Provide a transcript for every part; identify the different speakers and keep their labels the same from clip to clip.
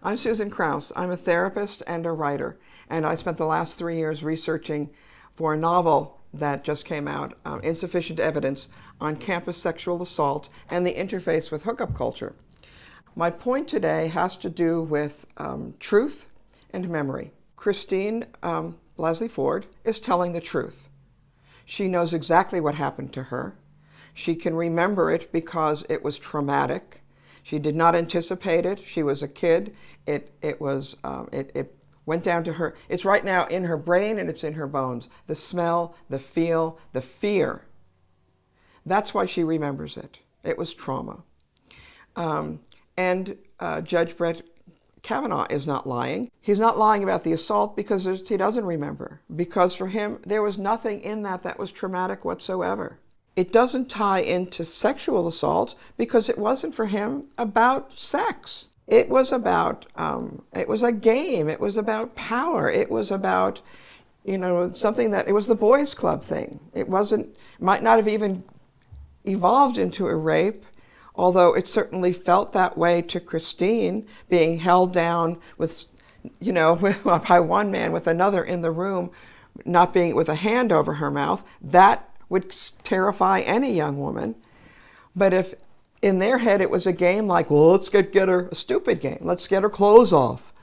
Speaker 1: I'm Susan Krauss. I'm a therapist and a writer, and I spent the last 3 years researching for a novel that just came out, Insufficient Evidence on Campus Sexual Assault and the Interface with Hookup Culture. My point today has to do with truth and memory. Christine Blasey Ford is telling the truth. She knows exactly what happened to her. She can remember it because it was traumatic. She did not anticipate it. She was a kid. It went down to her. It's right now in her brain and it's in her bones. The smell, the feel, the fear. That's why she remembers it. It was trauma. Judge Brett Kavanaugh is not lying. He's not lying about the assault because he doesn't remember. Because for him, there was nothing in that was traumatic whatsoever. It doesn't tie into sexual assault because it wasn't for him about sex. It was about, it was a game. It was about power. It was about, something it was the boys' club thing. It might not have even evolved into a rape, although it certainly felt that way to Christine, being held down with, by one man with another in the room, not being with a hand over her mouth. That would terrify any young woman. But if in their head it was a game like, well, let's get her, a stupid game, let's get her clothes off.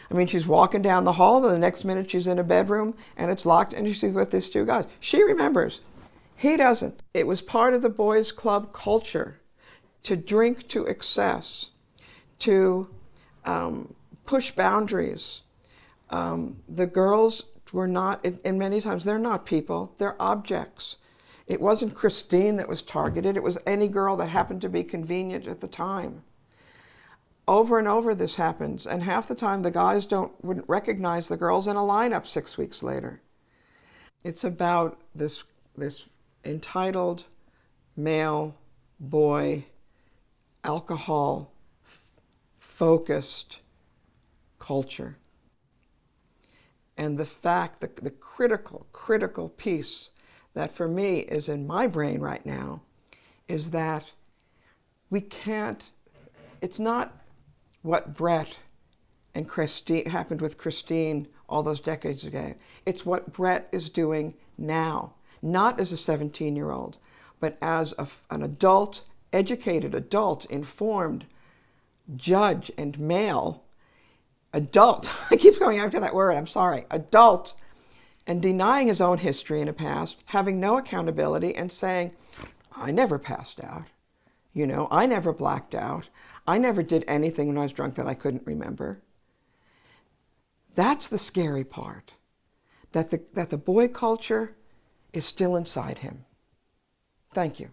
Speaker 1: I mean, she's walking down the hall, and the next minute she's in a bedroom, and it's locked, and she's with these two guys. She remembers. He doesn't. It was part of the boys' club culture to drink to excess, to push boundaries. The girls were not, and many times they're not people, they're objects. It wasn't Christine that was targeted, it was any girl that happened to be convenient at the time. Over and over this happens, and half the time the guys wouldn't recognize the girls in a lineup 6 weeks later. It's about this entitled male, boy, alcohol-focused culture. And the fact, the critical piece that for me is in my brain right now is that we can't, it's not what Brett and Christine happened with Christine all those decades ago. It's what Brett is doing now, not as a 17-year-old, but as an adult, educated adult, informed judge and male adult. I keep going after that word, I'm sorry, adult, and denying his own history in the past, having no accountability, and saying, I never passed out. I never blacked out. I never did anything when I was drunk that I couldn't remember. That's the scary part, that the boy culture is still inside him. Thank you.